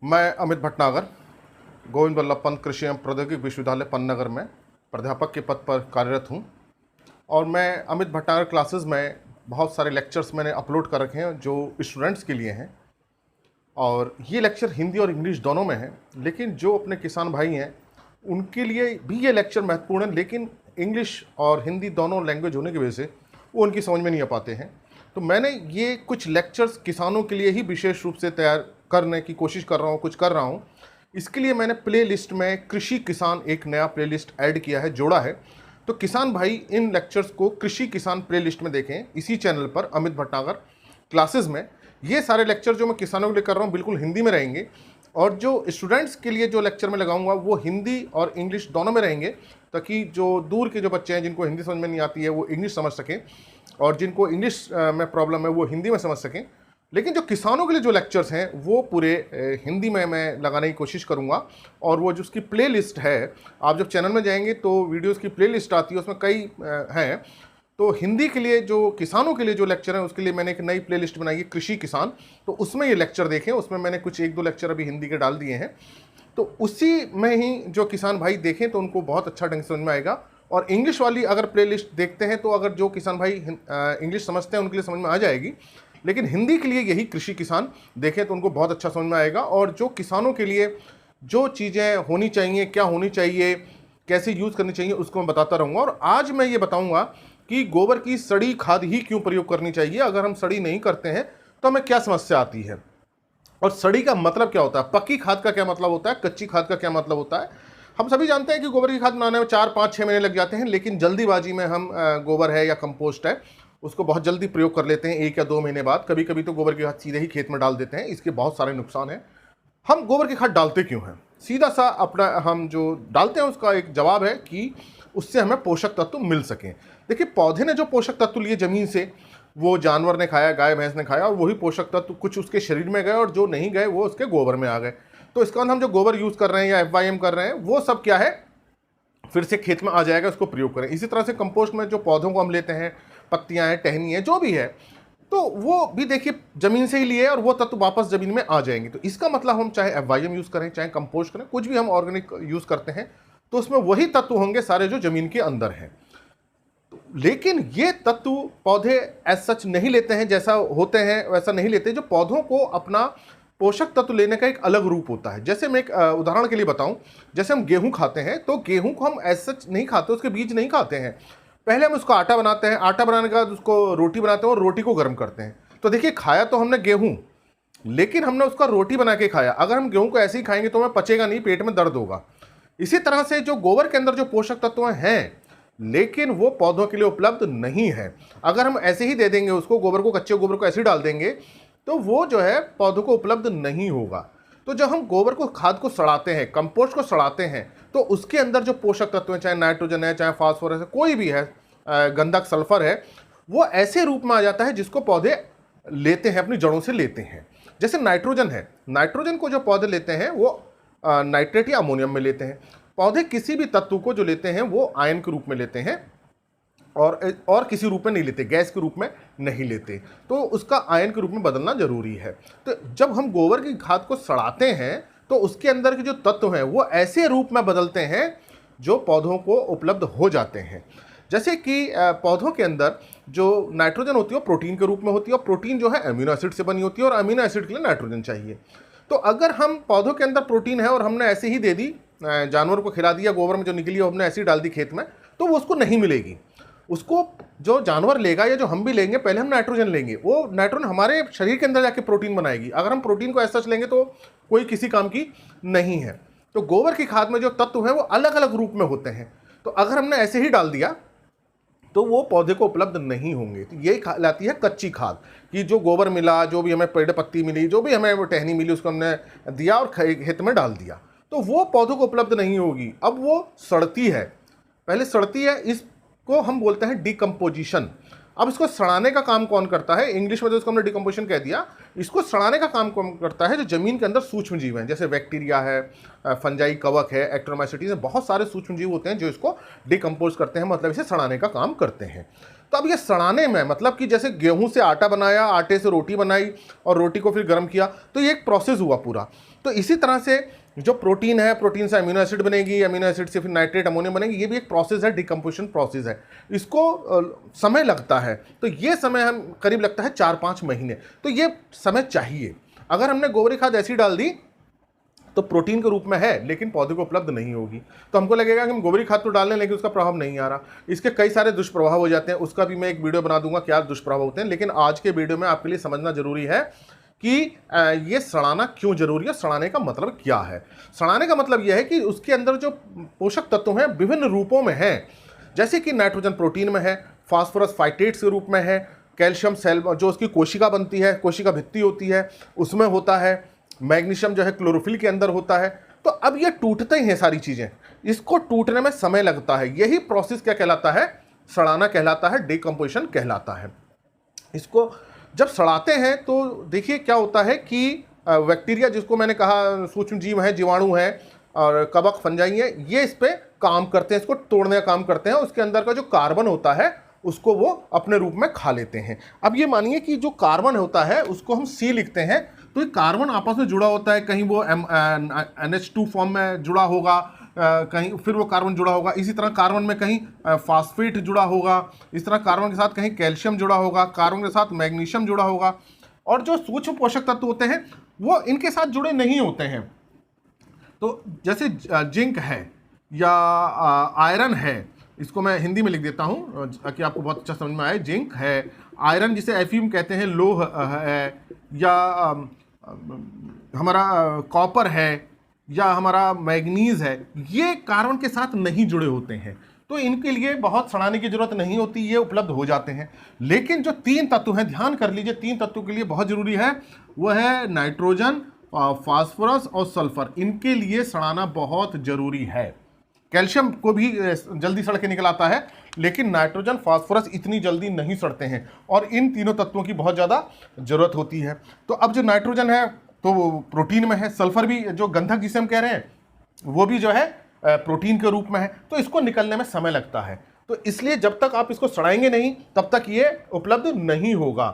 मैं अमित भटनागर गोविंद बल्लभ पंत कृषि एवं प्रौद्योगिकी विश्वविद्यालय पन्नगर में प्राध्यापक के पद पर कार्यरत हूँ। और मैं अमित भटनागर क्लासेस में बहुत सारे लेक्चर्स मैंने अपलोड कर रखे हैं जो स्टूडेंट्स के लिए हैं, और ये लेक्चर हिंदी और इंग्लिश दोनों में है। लेकिन जो अपने किसान भाई हैं उनके लिए भी ये लेक्चर महत्वपूर्ण है, लेकिन इंग्लिश और हिंदी दोनों लैंग्वेज होने की वजह से वो उनकी समझ में नहीं आ पाते हैं। तो मैंने ये कुछ लेक्चर्स किसानों के लिए ही विशेष रूप से तैयार करने की कोशिश कर रहा हूँ, कुछ कर रहा हूँ। इसके लिए मैंने प्ले लिस्ट में कृषि किसान एक नया प्ले लिस्ट ऐड किया है, जोड़ा है। तो किसान भाई इन लेक्चर्स को कृषि किसान प्ले लिस्ट में देखें, इसी चैनल पर अमित भटनागर क्लासेस में। ये सारे लेक्चर जो मैं किसानों के लिए कर रहा हूँ बिल्कुल हिंदी में रहेंगे, और जो स्टूडेंट्स के लिए जो लेक्चर मैं लगाऊंगा वो हिंदी और इंग्लिश दोनों में रहेंगे, ताकि जो दूर के जो बच्चे हैं जिनको हिंदी समझ में नहीं आती है वो इंग्लिश समझ सकें, और जिनको इंग्लिश में प्रॉब्लम है वो हिंदी में समझ सकें। लेकिन जो किसानों के लिए जो लेक्चर्स हैं वो पूरे हिंदी में मैं लगाने की कोशिश करूंगा। और वो जो उसकी प्ले लिस्ट है, आप जब चैनल में जाएंगे तो वीडियोस की प्ले लिस्ट आती है, उसमें कई हैं। तो हिंदी के लिए जो किसानों के लिए जो लेक्चर है उसके लिए मैंने एक नई प्ले लिस्ट बनाई है, कृषि किसान। तो उसमें ये लेक्चर देखें, उसमें मैंने कुछ एक दो लेक्चर अभी हिंदी के डाल दिए हैं। तो उसी में ही जो किसान भाई देखें तो उनको बहुत अच्छा ढंग से समझ में आएगा। और इंग्लिश वाली अगर प्ले लिस्ट देखते हैं तो अगर जो किसान भाई इंग्लिश समझते हैं उनके लिए समझ में आ जाएगी, लेकिन हिंदी के लिए यही कृषि किसान देखें तो उनको बहुत अच्छा समझ में आएगा। और जो किसानों के लिए जो चीज़ें होनी चाहिए, क्या होनी चाहिए, कैसे यूज़ करनी चाहिए, उसको मैं बताता रहूँगा। और आज मैं ये बताऊँगा कि गोबर की सड़ी खाद ही क्यों प्रयोग करनी चाहिए। अगर हम सड़ी नहीं करते हैं तो हमें क्या समस्या आती है, और सड़ी का मतलब क्या होता है, पक्की खाद का क्या मतलब होता है, कच्ची खाद का क्या मतलब होता है। हम सभी जानते हैं कि गोबर की खाद बनाने में 4-5-6 महीने लग जाते हैं, लेकिन जल्दीबाजी में हम गोबर है या कंपोस्ट है उसको बहुत जल्दी प्रयोग कर लेते हैं 1 या 2 महीने बाद। कभी कभी तो गोबर की खाद सीधे ही खेत में डाल देते हैं। इसके बहुत सारे नुकसान हैं। हम गोबर की खाद डालते क्यों हैं, सीधा सा अपना हम जो डालते हैं उसका एक जवाब है कि उससे हमें पोषक तत्व मिल सकें। देखिए, पौधे ने जो पोषक तत्व लिए ज़मीन से वो जानवर ने खाया, गाय भैंस ने खाया, और वही पोषक तत्व कुछ उसके शरीर में गए और जो नहीं गए वो उसके गोबर में आ गए। तो इसका हम जो गोबर यूज़ कर रहे हैं या FYM कर रहे हैं वो सब क्या है, फिर से खेत में आ जाएगा, उसको प्रयोग करें। इसी तरह से कंपोस्ट में जो पौधों को हम लेते हैं, पत्तियां हैं, टहनी है, जो भी है, तो वो भी देखिए ज़मीन से ही लिए और वो तत्व वापस ज़मीन में आ जाएंगे। तो इसका मतलब हम चाहे FYM यूज़ करें, चाहे कंपोस्ट करें, कुछ भी हम ऑर्गेनिक यूज़ करते हैं तो उसमें वही तत्व होंगे सारे जो ज़मीन के अंदर हैं। लेकिन ये तत्व पौधे एज सच नहीं लेते हैं, जैसा होते हैं वैसा नहीं लेते। जो पौधों को अपना पोषक तत्व लेने का एक अलग रूप होता है। जैसे मैं एक उदाहरण के लिए बताऊं, जैसे हम गेहूं खाते हैं तो गेहूं को हम एज सच नहीं खाते, उसके बीज नहीं खाते हैं। पहले हम उसको आटा बनाते हैं, आटा बनाने के बाद उसको रोटी बनाते हैं और रोटी को गर्म करते हैं। तो देखिए, खाया तो हमने गेहूं, लेकिन हमने उसका रोटी बना के खाया। अगर हम गेहूं को ऐसे ही खाएंगे तो हमें पचेगा नहीं, पेट में दर्द होगा। इसी तरह से जो गोबर के अंदर जो पोषक तत्व हैं, लेकिन वो पौधों के लिए उपलब्ध नहीं है। अगर हम ऐसे ही दे देंगे उसको, गोबर को, कच्चे गोबर को ऐसे ही डाल देंगे तो वो जो है पौधों को उपलब्ध नहीं होगा। तो जब हम गोबर को, खाद को सड़ाते हैं, कंपोस्ट को सड़ाते हैं, तो उसके अंदर जो पोषक तत्व हैं, चाहे नाइट्रोजन है, चाहे फास्फोरस है, कोई भी है, गंधक, सल्फर है, वो ऐसे रूप में आ जाता है जिसको पौधे लेते हैं, अपनी जड़ों से लेते हैं। जैसे नाइट्रोजन है, नाइट्रोजन को जो पौधे लेते हैं वो नाइट्रेट या अमोनियम में लेते हैं। पौधे किसी भी तत्व को जो लेते हैं वो आयन के रूप में लेते हैं, और किसी रूप में नहीं लेते, गैस के रूप में नहीं लेते। तो उसका आयन के रूप में बदलना जरूरी है। तो जब हम गोबर की खाद को सड़ाते हैं तो उसके अंदर के जो तत्व हैं वो ऐसे रूप में बदलते हैं जो पौधों को उपलब्ध हो जाते हैं। जैसे कि पौधों के अंदर जो नाइट्रोजन होती है वो प्रोटीन के रूप में होती है, और प्रोटीन जो है अमीनो एसिड से बनी होती है, और अमीनो एसिड के लिए नाइट्रोजन चाहिए। तो अगर हम पौधों के अंदर प्रोटीन है और हमने ऐसे ही दे दी, जानवर को खिला दिया, गोबर में जो निकली हमने ऐसे ही डाल दी खेत में, तो वो उसको नहीं मिलेगी। उसको जो जानवर लेगा या जो हम भी लेंगे, पहले हम नाइट्रोजन लेंगे, वो नाइट्रोजन हमारे शरीर के अंदर जाके प्रोटीन बनाएगी। अगर हम प्रोटीन को ऐसा लेंगे तो कोई किसी काम की नहीं है। तो गोबर की खाद में जो तत्व है वो अलग अलग रूप में होते हैं। तो अगर हमने ऐसे ही डाल दिया तो वो पौधे को उपलब्ध नहीं होंगे। तो यही लाती है कच्ची खाद, कि जो गोबर मिला, जो भी हमें पेड़ पत्ती मिली, जो भी हमें वो टहनी मिली, उसको हमने दिया और खेत में डाल दिया, तो वो पौधों को उपलब्ध नहीं होगी। अब वो सड़ती है, पहले सड़ती है, इसको हम बोलते हैं डिकम्पोजिशन। अब इसको सड़ाने का काम कौन करता है, इंग्लिश में तो इसको हमने डिकम्पोजिशन कह दिया, इसको सड़ाने का काम कौन करता है, जो जमीन के अंदर सूक्ष्म जीव हैं, जैसे बैक्टीरिया है, फंजाई कवक है, एक्टोमाइसिटीज है, बहुत सारे सूक्ष्म जीव होते हैं जो इसको डिकम्पोज करते हैं, मतलब इसे सड़ाने का काम करते हैं। तो अब ये सड़ाने में मतलब कि जैसे गेहूं से आटा बनाया, आटे से रोटी बनाई और रोटी को फिर गर्म किया, तो ये एक प्रोसेस हुआ पूरा। तो इसी तरह से जो प्रोटीन है, प्रोटीन से अमीनो एसिड बनेगी, अमीनो एसिड से फिर नाइट्रेट अमोनियम बनेगी, ये भी एक प्रोसेस है, डिकम्पोजिशन प्रोसेस है, इसको समय लगता है। तो ये समय हम करीब लगता है 4-5 महीने, तो ये समय चाहिए। अगर हमने गोबरी खाद ऐसी डाल दी तो प्रोटीन के रूप में है लेकिन पौधे को उपलब्ध नहीं होगी, तो हमको लगेगा कि हम गोबरी खाद तो डाल लें लेकिन उसका प्रभाव नहीं आ रहा। इसके कई सारे दुष्प्रभाव हो जाते हैं, उसका भी मैं एक वीडियो बना दूंगा क्या दुष्प्रभाव होते हैं। लेकिन आज के वीडियो में आपके लिए समझना जरूरी है कि ये सड़ाना क्यों जरूरी है, सड़ाने का मतलब क्या है। सड़ाने का मतलब यह है कि उसके अंदर जो पोषक तत्व हैं विभिन्न रूपों में हैं, जैसे कि नाइट्रोजन प्रोटीन में है, फास्फोरस फाइटेट्स के रूप में है, कैल्शियम सेल जो उसकी कोशिका बनती है, कोशिका भित्ति होती है उसमें होता है, मैग्नीशियम जो है क्लोरोफिल के अंदर होता है। तो अब ये टूटते ही हैं सारी चीज़ें, इसको टूटने में समय लगता है, यही प्रोसेस क्या कहलाता है, सड़ाना कहलाता है, डिकम्पोजिशन कहलाता है। इसको जब सड़ाते हैं तो देखिए क्या होता है कि बैक्टीरिया, जिसको मैंने कहा सूक्ष्म जीव हैं, जीवाणु हैं और कवक फंजाई हैं, ये इस पर काम करते हैं, इसको तोड़ने का काम करते हैं। उसके अंदर का जो कार्बन होता है उसको वो अपने रूप में खा लेते हैं। अब ये मानिए कि जो कार्बन होता है उसको हम C लिखते हैं, तो ये कार्बन आपस में जुड़ा होता है, कहीं वो NH2 फॉर्म में जुड़ा होगा, कहीं फिर वो कार्बन जुड़ा होगा, इसी तरह कार्बन में कहीं फास्फेट जुड़ा होगा, इस तरह कार्बन के साथ कहीं कैल्शियम जुड़ा होगा, कार्बन के साथ मैग्नीशियम जुड़ा होगा, और जो सूक्ष्म पोषक तत्व होते हैं वो इनके साथ जुड़े नहीं होते हैं। तो जैसे जिंक है या आयरन है, इसको मैं हिंदी में लिख देता हूँ ताकि आपको बहुत अच्छा समझ में आए। जिंक है, आयरन जिसे एफीम कहते हैं, लोह है, या हमारा कॉपर है, या हमारा मैग्नीज है, ये कार्बन के साथ नहीं जुड़े होते हैं, तो इनके लिए बहुत सड़ाने की जरूरत नहीं होती, ये उपलब्ध हो जाते हैं। लेकिन जो 3 तत्व हैं, ध्यान कर लीजिए, 3 तत्वों के लिए बहुत जरूरी है, वो है नाइट्रोजन, फास्फोरस और सल्फर। इनके लिए सड़ाना बहुत जरूरी है। कैल्शियम को भी जल्दी सड़ के निकल आता है, लेकिन नाइट्रोजन फास्फोरस इतनी जल्दी नहीं सड़ते हैं, और इन तीनों तत्वों की बहुत ज़्यादा ज़रूरत होती है। तो अब जो नाइट्रोजन है तो वो प्रोटीन में है, सल्फर भी जो गंधक जिसे हम कह रहे हैं वो भी जो है प्रोटीन के रूप में है, तो इसको निकलने में समय लगता है। तो इसलिए जब तक आप इसको सड़ाएंगे नहीं तब तक ये उपलब्ध नहीं होगा।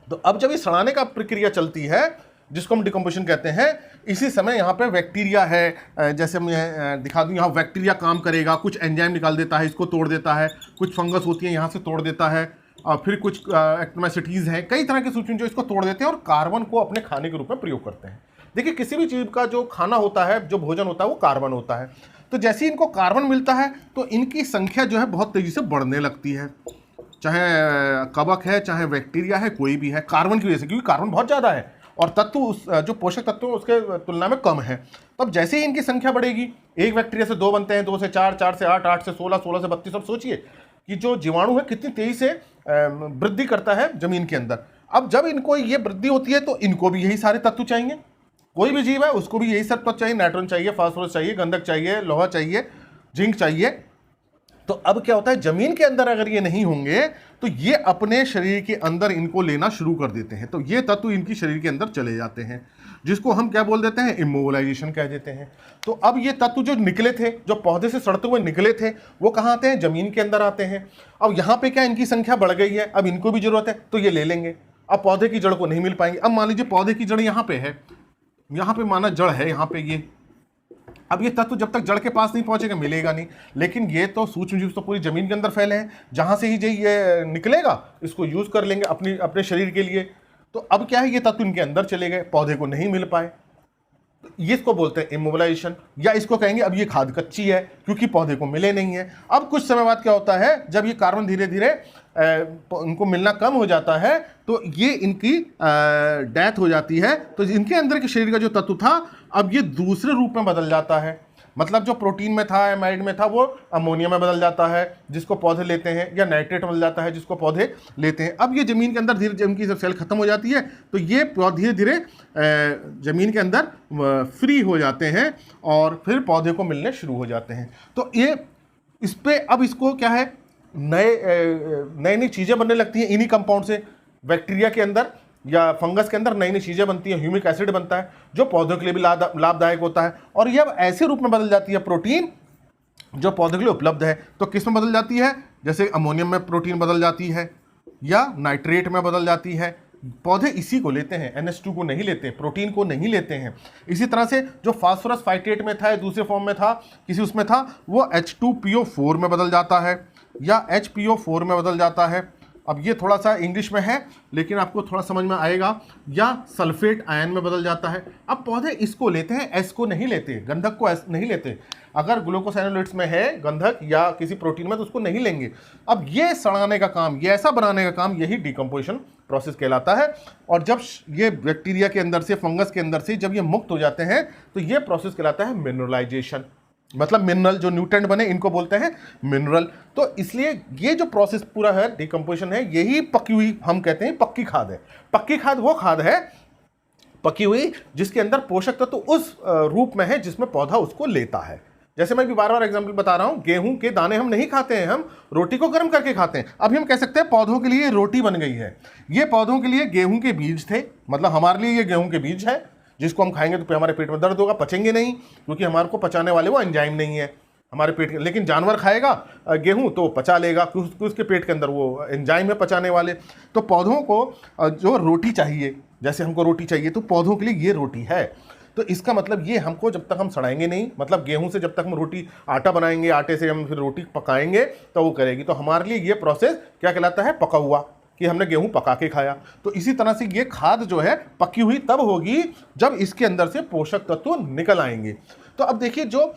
तो अब जब ये सड़ाने का प्रक्रिया चलती है जिसको हम डिकम्पोजिशन कहते हैं, इसी समय यहाँ पे बैक्टीरिया है, जैसे मैं दिखा दूँ, यहाँ बैक्टीरिया काम करेगा, कुछ एंजाइम निकाल देता है, इसको तोड़ देता है, कुछ फंगस होती है यहाँ से तोड़ देता है, और फिर कुछ एक्टोमाइसिटीज हैं, कई तरह के सूक्ष्म जो इसको तोड़ देते हैं और कार्बन को अपने खाने के रूप में प्रयोग करते हैं। देखिए किसी भी चीज़ का जो खाना होता है, जो भोजन होता है, वो कार्बन होता है। तो जैसे ही इनको कार्बन मिलता है तो इनकी संख्या जो है बहुत तेज़ी से बढ़ने लगती है, चाहे कवक है, चाहे बैक्टीरिया है, कोई भी है, कार्बन की वजह से, क्योंकि कार्बन बहुत ज़्यादा है और तत्व उस जो पोषक तत्व उसके तुलना में कम है। तब जैसे ही इनकी संख्या बढ़ेगी, एक बैक्टीरिया से 2 बनते हैं, 2 से 4, 4 से 8, 8 से 16, 16 से 32। अब सोचिए कि जो जीवाणु है कितनी तेजी से वृद्धि करता है जमीन के अंदर। अब जब इनको ये वृद्धि होती है तो इनको भी यही सारे तत्व चाहिए, कोई भी जीव है उसको भी यही सब तत्व चाहिए, नाइट्रोजन चाहिए, फास्फोरस चाहिए, गंधक चाहिए, लोहा चाहिए, जिंक चाहिए। तो अब क्या होता है, जमीन के अंदर अगर ये नहीं होंगे तो ये अपने शरीर के अंदर इनको लेना शुरू कर देते हैं, तो ये तत्व इनकी शरीर के अंदर चले जाते हैं, जिसको हम क्या बोल देते हैं, इमोबिलाइजेशन कह देते हैं। तो अब ये तत्व जो निकले थे, जो पौधे से सड़ते हुए निकले थे, वो कहाँ आते हैं, जमीन के अंदर आते हैं। अब यहाँ पे क्या इनकी संख्या बढ़ गई है, अब इनको भी जरूरत है तो ये ले लेंगे। अब पौधे की जड़ को नहीं मिल पाएंगे। अब मान लीजिए पौधे की जड़ यहाँ पे है, यहाँ पे माना जड़ है यहाँ पे ये, अब ये तत्व जब तक जड़ के पास नहीं पहुंचेगा मिलेगा नहीं। लेकिन ये तो सूक्ष्म जीव तो पूरी जमीन के अंदर फैले हैं, जहां से ही ये निकलेगा इसको यूज कर लेंगे अपने शरीर के लिए। तो अब क्या है, ये तत्व इनके अंदर चले गए, पौधे को नहीं मिल पाए, तो ये इसको बोलते हैं इमोबिलाइजेशन, या इसको कहेंगे अब ये खाद कच्ची है क्योंकि पौधे को मिले नहीं है। अब कुछ समय बाद क्या होता है, जब ये कार्बन धीरे धीरे इनको मिलना कम हो जाता है तो ये इनकी डेथ हो जाती है। तो इनके अंदर के शरीर का जो तत्व था अब ये दूसरे रूप में बदल जाता है, मतलब जो प्रोटीन में था, एमाइड में था, वो अमोनिया में बदल जाता है जिसको पौधे लेते हैं, या नाइट्रेट बदल जाता है जिसको पौधे लेते हैं। अब ये ज़मीन के अंदर धीरे धीरे इनकी जब सेल खत्म हो जाती है तो ये धीरे धीरे ज़मीन के अंदर फ्री हो जाते हैं और फिर पौधे को मिलने शुरू हो जाते हैं। तो ये इस पर अब इसको क्या है, नई नई चीज़ें बनने लगती हैं इन्हीं कंपाउंड से। बैक्टीरिया के अंदर या फंगस के अंदर नई नई चीज़ें बनती हैं, ह्यूमिक एसिड बनता है जो पौधों के लिए भी लाभदायक होता है, और ये अब ऐसे रूप में बदल जाती है प्रोटीन जो पौधों के लिए उपलब्ध है। तो किस में बदल जाती है? जैसे अमोनियम में प्रोटीन बदल जाती है या नाइट्रेट में बदल जाती है। पौधे इसी को लेते हैं, NH2 को नहीं लेते, प्रोटीन को नहीं लेते हैं। इसी तरह से जो फास्फोरस फाइटेट में था या दूसरे फॉर्म में था, किसी उसमें था, वो H2PO4 में बदल जाता है या HPO4 में बदल जाता है। अब ये थोड़ा सा इंग्लिश में है लेकिन आपको थोड़ा समझ में आएगा। या सल्फेट आयन में बदल जाता है। अब पौधे इसको लेते हैं, एस को नहीं लेते, गंधक को एस नहीं लेते। अगर ग्लूकोसाइनोलेट्स में है गंधक या किसी प्रोटीन में तो उसको नहीं लेंगे। अब ये सड़ाने का काम, ये ऐसा बनाने का काम, यही डिकम्पोजिशन प्रोसेस कहलाता है। और जब ये बैक्टीरिया के अंदर से, फंगस के अंदर से जब ये मुक्त हो जाते हैं तो ये प्रोसेस कहलाता है मिनरलाइजेशन। मतलब मिनरल जो न्यूट्रेंट बने इनको बोलते हैं मिनरल। तो इसलिए ये जो प्रोसेस पूरा है डिकम्पोजिशन है, यही पकी हुई हम कहते हैं पक्की खाद है। पक्की खाद वो खाद है पकी हुई जिसके अंदर पोषक तत्व तो उस रूप में है जिसमें पौधा उसको लेता है। जैसे मैं भी बार बार एग्जांपल बता रहा हूं, गेहूं के दाने हम नहीं खाते हैं, हम रोटी को गर्म करके खाते हैं। अभी हम कह सकते हैं पौधों के लिए रोटी बन गई है। ये पौधों के लिए गेहूं के बीज थे, मतलब हमारे लिए ये गेहूं के बीज है जिसको हम खाएंगे तो हमारे पेट में दर्द होगा, पचेंगे नहीं क्योंकि हमारे को पचाने वाले वो एंजाइम नहीं है हमारे पेट के। लेकिन जानवर खाएगा गेहूं तो पचा लेगा क्योंकि उसके पेट के अंदर वो एंजाइम है पचाने वाले। तो पौधों को जो रोटी चाहिए, जैसे हमको रोटी चाहिए तो पौधों के लिए ये रोटी है। तो इसका मतलब ये हमको जब तक हम सड़ाएंगे नहीं, मतलब गेहूं से जब तक हम रोटी आटा बनाएंगे, आटे से हम फिर रोटी पकाएंगे तो वो करेगी। तो हमारे लिए ये प्रोसेस क्या कहलाता है? पका हुआ, कि हमने गेहूं पका के खाया। तो इसी तरह से ये खाद जो है पकी हुई तब होगी जब इसके अंदर से पोषक तत्व निकल आएंगे। तो अब देखिए, जो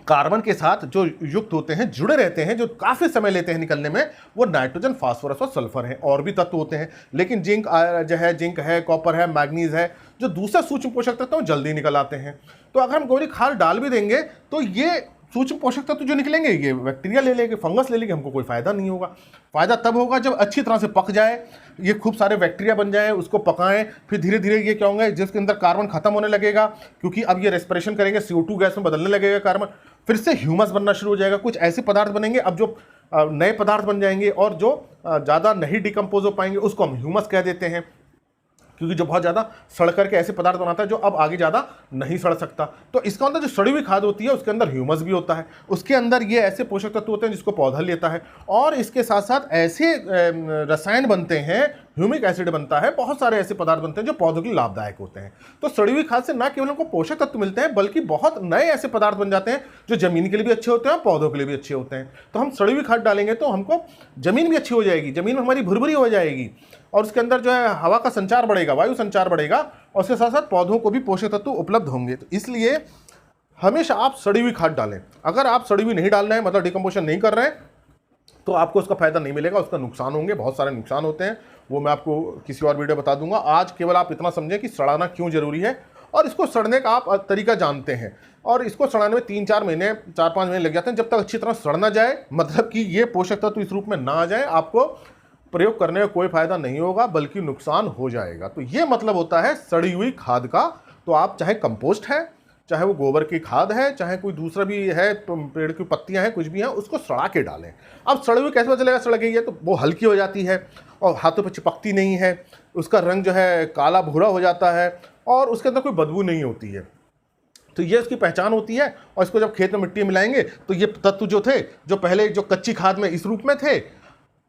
कार्बन के साथ जो युक्त होते हैं, जुड़े रहते हैं, जो काफ़ी समय लेते हैं निकलने में, वो नाइट्रोजन, फास्फोरस और सल्फर हैं। और भी तत्व होते हैं लेकिन जिंक है, कॉपर है, मैग्नीज है, जो दूसरा सूक्ष्म पोषक तत्व जल्दी निकल आते हैं। तो अगर हम गोरी खाद डाल भी देंगे तो ये सूक्ष्म पोषक तत्व जो निकलेंगे ये बैक्टीरिया ले लेंगे, फंगस ले लेंगे, हमको कोई फायदा नहीं होगा। फायदा तब होगा जब अच्छी तरह से पक जाए, ये खूब सारे बैक्टीरिया बन जाए, उसको पकाएं, फिर धीरे धीरे ये क्या होंगे, जिसके अंदर कार्बन खत्म होने लगेगा क्योंकि अब ये रेस्पिरेशन करेंगे, CO2 गैस में बदलने लगेगा कार्बन, फिर से ह्यूमस बनना शुरू हो जाएगा, कुछ ऐसे पदार्थ बनेंगे अब जो नए पदार्थ बन जाएंगे और जो ज़्यादा नहीं डिकम्पोज हो पाएंगे उसको हम ह्यूमस कह देते हैं, क्योंकि जो बहुत ज़्यादा सड़ करके ऐसे पदार्थ बनाता है जो अब आगे ज़्यादा नहीं सड़ सकता। तो इसका अंदर जो सड़ी हुई खाद होती है उसके अंदर ह्यूमस भी होता है, उसके अंदर ये ऐसे पोषक तत्व होते हैं जिसको पौधा लेता है, और इसके साथ साथ ऐसे रसायन बनते हैं, ह्यूमिक एसिड बनता है, बहुत सारे ऐसे पदार्थ बनते हैं जो पौधों के लिए लाभदायक होते हैं। तो सड़ी हुई खाद से न केवल उनको पोषक तत्व मिलते हैं बल्कि बहुत नए ऐसे पदार्थ बन जाते हैं जो जमीन के लिए भी अच्छे होते हैं और पौधों के लिए भी अच्छे होते हैं। तो हम सड़ी हुई खाद डालेंगे तो हमको जमीन भी अच्छी हो जाएगी, जमीन में हमारी भुरभुरी हो जाएगी, और उसके अंदर जो है हवा का संचार बढ़ेगा, वायु संचार बढ़ेगा, और उसके साथ साथ पौधों को भी पोषक तत्व उपलब्ध होंगे। तो इसलिए हमेशा आप सड़ी हुई खाद डालें। अगर आप सड़ी हुई नहीं डाल रहे हैं, मतलब डिकम्पोजिशन नहीं कर रहे हैं, तो आपको उसका फायदा नहीं मिलेगा, उसका नुकसान होंगे, बहुत सारे नुकसान होते हैं, वो मैं आपको किसी और वीडियो बता दूंगा। आज केवल आप इतना समझें कि सड़ाना क्यों जरूरी है, और इसको सड़ने का आप तरीका जानते हैं। और इसको सड़ाने में 3-4 महीने, 4-5 महीने लग जाते हैं जब तक अच्छी तरह सड़ ना जाए, मतलब कि ये पोषक तत्व इस रूप में ना आ जाए, आपको प्रयोग करने का कोई फायदा नहीं होगा बल्कि नुकसान हो जाएगा। तो ये मतलब होता है सड़ी हुई खाद का। तो आप चाहे कंपोस्ट है, चाहे वो गोबर की खाद है, चाहे कोई दूसरा भी है, पेड़ की पत्तियां हैं, कुछ भी हैं, उसको सड़ा के डालें। अब सड़ी हुई कैसे पता चलेगा सड़ गई है? तो वो हल्की हो जाती है और हाथों पे चिपकती नहीं है, उसका रंग जो है काला भूरा हो जाता है और उसके अंदर कोई बदबू नहीं होती है। तो ये उसकी पहचान होती है। और इसको जब खेत में मिट्टी मिलाएंगे तो ये तत्व जो थे, जो पहले जो कच्ची खाद में इस रूप में थे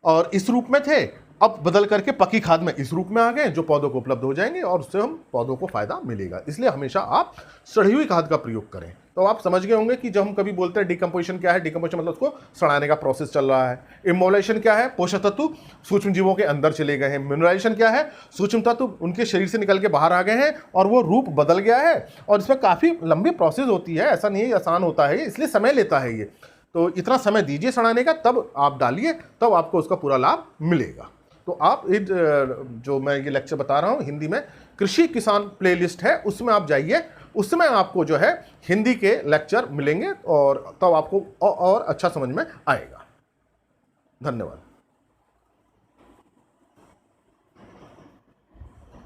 और इस रूप में थे, अब बदल करके पकी खाद में इस रूप में आ गए, जो पौधों को उपलब्ध हो जाएंगे और उससे हम पौधों को फायदा मिलेगा। इसलिए हमेशा आप सड़ी हुई खाद का प्रयोग करें। तो आप समझ गए होंगे कि जब हम कभी बोलते हैं डिकम्पोजिशन क्या है, डिकम्पोजिशन मतलब उसको सड़ाने का प्रोसेस चल रहा है। इमोलेशन क्या है? पोषक तत्व सूक्ष्म जीवों के अंदर चले गए हैं। मिनरलाइजेशन क्या है? सूक्ष्म तत्व उनके शरीर से निकल के बाहर आ गए हैं और वो रूप बदल गया है, और इसमें काफ़ी लंबी प्रोसेस होती है, ऐसा नहीं है आसान होता है, इसलिए समय लेता है ये। तो इतना समय दीजिए सड़ाने का, तब आप डालिए, तब आपको उसका पूरा लाभ मिलेगा। तो आप जो मैं ये लेक्चर बता रहा हूँ हिंदी में, कृषि किसान प्लेलिस्ट है, उसमें आप जाइए, उसमें आपको जो है हिंदी के लेक्चर मिलेंगे और तब आपको और अच्छा समझ में आएगा। धन्यवाद।